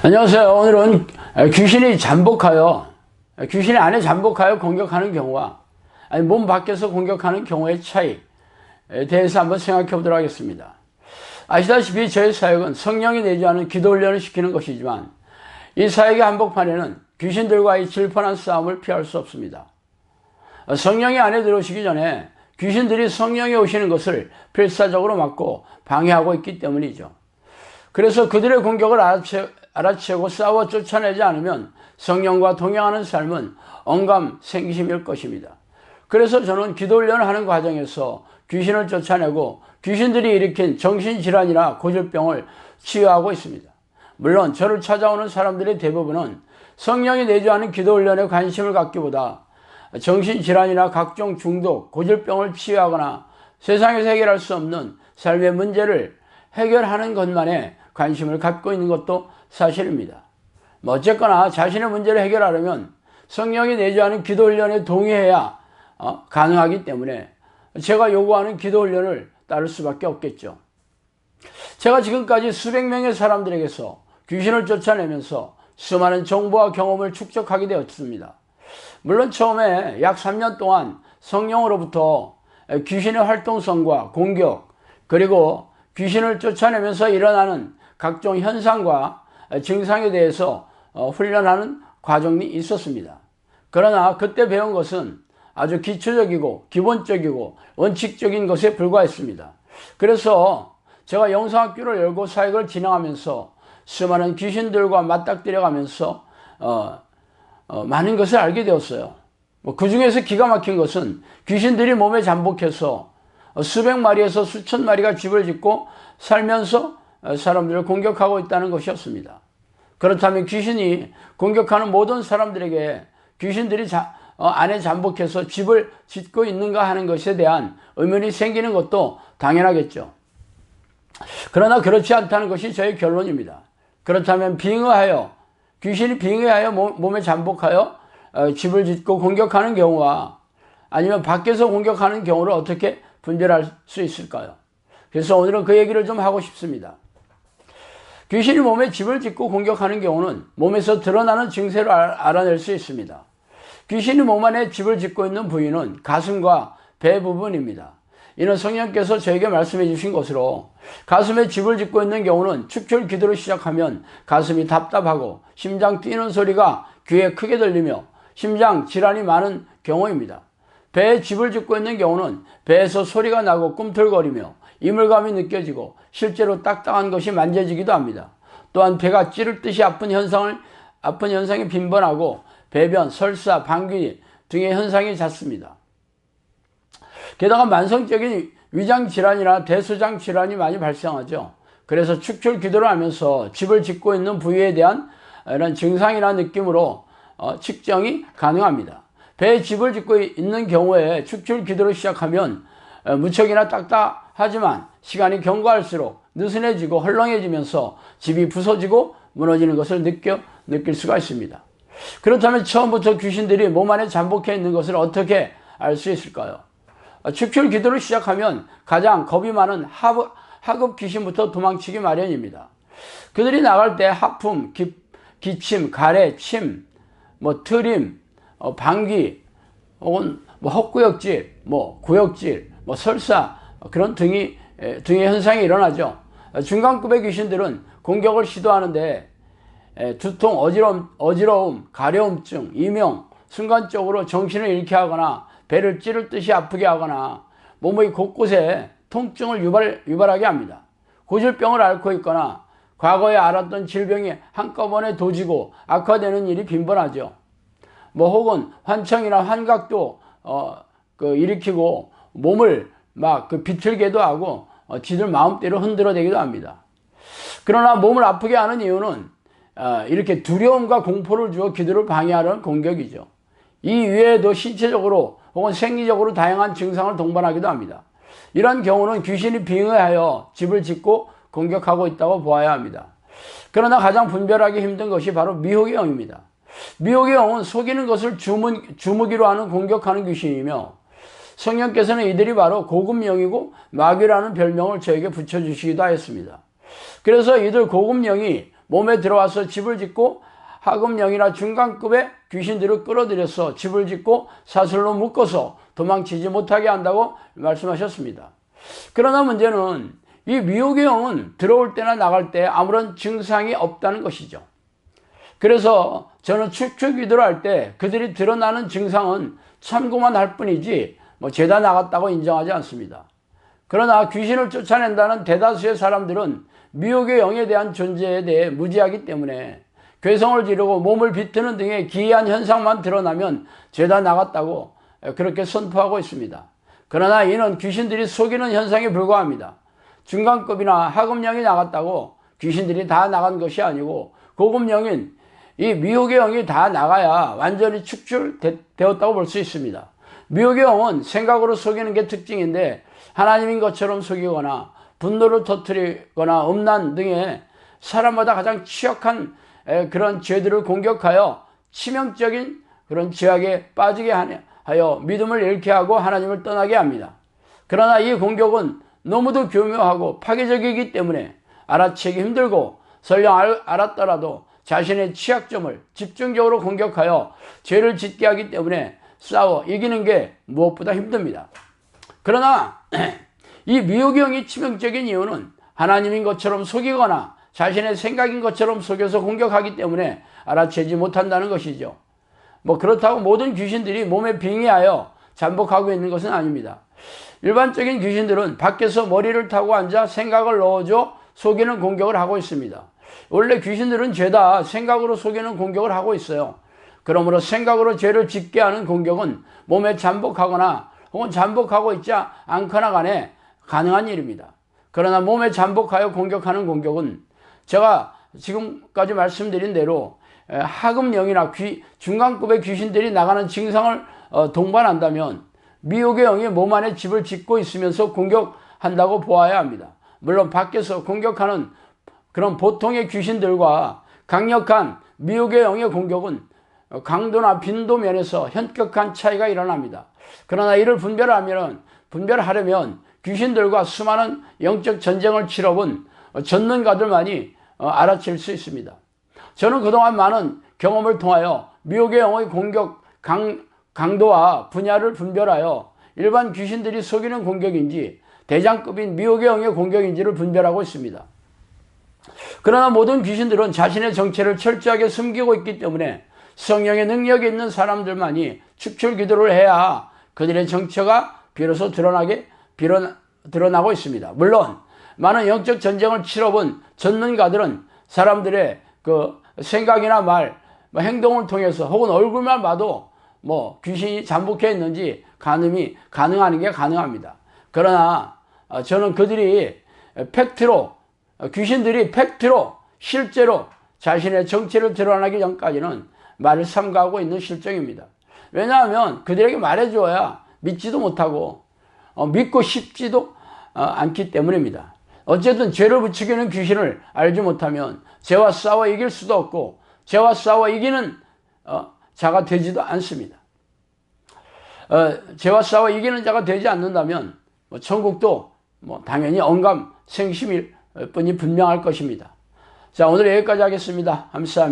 안녕하세요. 오늘은 귀신이 안에 잠복하여 공격하는 경우와 몸 밖에서 공격하는 경우의 차이에 대해서 한번 생각해 보도록 하겠습니다. 아시다시피 저희 사역은 성령이 내주하는 기도 훈련을 시키는 것이지만 이 사역의 한복판에는 귀신들과의 질펀한 싸움을 피할 수 없습니다. 성령이 안에 들어오시기 전에 귀신들이 성령이 오시는 것을 필사적으로 막고 방해하고 있기 때문이죠. 그래서 그들의 공격을 알아채고 싸워 쫓아내지 않으면 성령과 동행하는 삶은 언감 생심일 것입니다. 그래서 저는 기도훈련을 하는 과정에서 귀신을 쫓아내고 귀신들이 일으킨 정신질환이나 고질병을 치유하고 있습니다. 물론 저를 찾아오는 사람들의 대부분은 성령이 내주하는 기도훈련에 관심을 갖기보다 정신질환이나 각종 중독, 고질병을 치유하거나 세상에서 해결할 수 없는 삶의 문제를 해결하는 것만에 관심을 갖고 있는 것도 사실입니다. 어쨌거나 자신의 문제를 해결하려면 성령이 내주하는 기도훈련에 동의해야 가능하기 때문에 제가 요구하는 기도훈련을 따를 수밖에 없겠죠. 제가 지금까지 수백 명의 사람들에게서 귀신을 쫓아내면서 수많은 정보와 경험을 축적하게 되었습니다. 물론 처음에 약 3년 동안 성령으로부터 귀신의 활동성과 공격, 그리고 귀신을 쫓아내면서 일어나는 각종 현상과 증상에 대해서 훈련하는 과정이 있었습니다. 그러나 그때 배운 것은 아주 기초적이고 기본적이고 원칙적인 것에 불과했습니다. 그래서 제가 영성학교를 열고 사역을 진행하면서 수많은 귀신들과 맞닥뜨려 가면서 많은 것을 알게 되었어요. 그 중에서 기가 막힌 것은 귀신들이 몸에 잠복해서 수백 마리에서 수천 마리가 집을 짓고 살면서 사람들을 공격하고 있다는 것이었습니다. 그렇다면 귀신이 공격하는 모든 사람들에게 귀신들이 안에 잠복해서 집을 짓고 있는가 하는 것에 대한 의문이 생기는 것도 당연하겠죠. 그러나 그렇지 않다는 것이 저의 결론입니다. 그렇다면 귀신이 빙의하여 몸에 잠복하여 집을 짓고 공격하는 경우와 아니면 밖에서 공격하는 경우를 어떻게 분별할 수 있을까요? 그래서 오늘은 그 얘기를 좀 하고 싶습니다. 귀신이 몸에 집을 짓고 공격하는 경우는 몸에서 드러나는 증세를 알아낼 수 있습니다. 귀신이 몸 안에 집을 짓고 있는 부위는 가슴과 배 부분입니다. 이는 성령께서 저에게 말씀해 주신 것으로 가슴에 집을 짓고 있는 경우는 축출 기도를 시작하면 가슴이 답답하고 심장 뛰는 소리가 귀에 크게 들리며 심장 질환이 많은 경우입니다. 배에 집을 짓고 있는 경우는 배에서 소리가 나고 꿈틀거리며 이물감이 느껴지고 실제로 딱딱한 것이 만져지기도 합니다. 또한 배가 찌를 듯이 아픈 현상이 빈번하고 배변, 설사, 방귀 등의 현상이 잦습니다. 게다가 만성적인 위장 질환이나 대수장 질환이 많이 발생하죠. 그래서 축출 기도를 하면서 집을 짓고 있는 부위에 대한 이런 증상이나 느낌으로 측정이 가능합니다. 배에 집을 짓고 있는 경우에 축출 기도를 시작하면 무척이나 딱딱하지만 시간이 경과할수록 느슨해지고 헐렁해지면서 집이 부서지고 무너지는 것을 느낄 수가 있습니다. 그렇다면 처음부터 귀신들이 몸 안에 잠복해 있는 것을 어떻게 알 수 있을까요? 축출 기도를 시작하면 가장 겁이 많은 하급 귀신부터 도망치기 마련입니다. 그들이 나갈 때 하품, 기침, 가래, 침, 트림, 방귀, 혹은 헛구역질, 구역질, 설사, 그런 등의 현상이 일어나죠. 중간급의 귀신들은 공격을 시도하는데 두통, 어지러움, 가려움증, 이명, 순간적으로 정신을 잃게 하거나 배를 찌를 듯이 아프게 하거나 몸의 곳곳에 통증을 유발하게 합니다. 고질병을 앓고 있거나 과거에 앓았던 질병이 한꺼번에 도지고 악화되는 일이 빈번하죠. 혹은 환청이나 환각도 일으키고 몸을 비틀게도 하고 지들 마음대로 흔들어대기도 합니다. 그러나 몸을 아프게 하는 이유는 이렇게 두려움과 공포를 주어 기도를 방해하는 공격이죠. 이 이외에도 신체적으로 혹은 생리적으로 다양한 증상을 동반하기도 합니다. 이런 경우는 귀신이 빙의하여 집을 짓고 공격하고 있다고 보아야 합니다. 그러나 가장 분별하기 힘든 것이 바로 미혹의 영입니다. 미혹의 영은 속이는 것을 주무기로 하는 공격하는 귀신이며 성령께서는 이들이 바로 고급영이고 마귀라는 별명을 저에게 붙여주시기도 하였습니다. 그래서 이들 고급영이 몸에 들어와서 집을 짓고 하급령이나 중간급의 귀신들을 끌어들여서 집을 짓고 사슬로 묶어서 도망치지 못하게 한다고 말씀하셨습니다. 그러나 문제는 이 미혹의 영은 들어올 때나 나갈 때 아무런 증상이 없다는 것이죠. 그래서 저는 축출 기도를 할 때 그들이 드러나는 증상은 참고만 할 뿐이지 죄다 나갔다고 인정하지 않습니다. 그러나 귀신을 쫓아낸다는 대다수의 사람들은 미혹의 영에 대한 존재에 대해 무지하기 때문에 괴성을 지르고 몸을 비트는 등의 기이한 현상만 드러나면 죄다 나갔다고 그렇게 선포하고 있습니다. 그러나 이는 귀신들이 속이는 현상에 불과합니다. 중간급이나 하급령이 나갔다고 귀신들이 다 나간 것이 아니고 고급령인 이 미혹의 영이 다 나가야 완전히 축출되었다고 볼 수 있습니다. 미혹의 영은 생각으로 속이는 게 특징인데 하나님인 것처럼 속이거나 분노를 터뜨리거나 음란 등의 사람마다 가장 취약한 그런 죄들을 공격하여 치명적인 그런 죄악에 빠지게 하여 믿음을 잃게 하고 하나님을 떠나게 합니다. 그러나 이 공격은 너무도 교묘하고 파괴적이기 때문에 알아채기 힘들고 설령 알았더라도 자신의 취약점을 집중적으로 공격하여 죄를 짓게 하기 때문에 싸워 이기는 게 무엇보다 힘듭니다. 그러나 이 미혹의 영이 치명적인 이유는 하나님인 것처럼 속이거나 자신의 생각인 것처럼 속여서 공격하기 때문에 알아채지 못한다는 것이죠. 그렇다고 모든 귀신들이 몸에 빙의하여 잠복하고 있는 것은 아닙니다. 일반적인 귀신들은 밖에서 머리를 타고 앉아 생각을 넣어줘 속이는 공격을 하고 있습니다. 원래 귀신들은 죄다 생각으로 속이는 공격을 하고 있어요. 그러므로 생각으로 죄를 짓게 하는 공격은 몸에 잠복하거나 혹은 잠복하고 있지 않거나 간에 가능한 일입니다. 그러나 몸에 잠복하여 공격하는 공격은 제가 지금까지 말씀드린 대로 하급령이나 중간급의 귀신들이 나가는 증상을 동반한다면 미혹의 영이 몸 안에 집을 짓고 있으면서 공격한다고 보아야 합니다. 물론 밖에서 공격하는 그런 보통의 귀신들과 강력한 미혹의 영의 공격은 강도나 빈도 면에서 현격한 차이가 일어납니다. 그러나 이를 분별하려면 귀신들과 수많은 영적 전쟁을 치러본 전능가들만이 알아챌 수 있습니다. 저는 그동안 많은 경험을 통하여 미혹의 영의 공격 강도와 분야를 분별하여 일반 귀신들이 속이는 공격인지 대장급인 미혹의 영의 공격인지를 분별하고 있습니다. 그러나 모든 귀신들은 자신의 정체를 철저하게 숨기고 있기 때문에 성령의 능력이 있는 사람들만이 축출 기도를 해야 그들의 정체가 비로소 드러나고 있습니다. 물론 많은 영적 전쟁을 치러본 전능가들은 사람들의 그 생각이나 말, 행동을 통해서 혹은 얼굴만 봐도 귀신이 잠복해 있는지 가능한 게 가능합니다. 그러나 저는 귀신들이 팩트로 실제로 자신의 정체를 드러나기 전까지는 말을 삼가하고 있는 실정입니다. 왜냐하면 그들에게 말해줘야 믿지도 못하고 믿고 싶지도 않기 때문입니다. 어쨌든 죄를 부추기는 귀신을 알지 못하면 죄와 싸워 이길 수도 없고 죄와 싸워 이기는 자가 되지도 않습니다. 죄와 싸워 이기는 자가 되지 않는다면 천국도 당연히 언감 생심일 뿐이 분명할 것입니다. 자, 오늘 여기까지 하겠습니다. 감사합니다.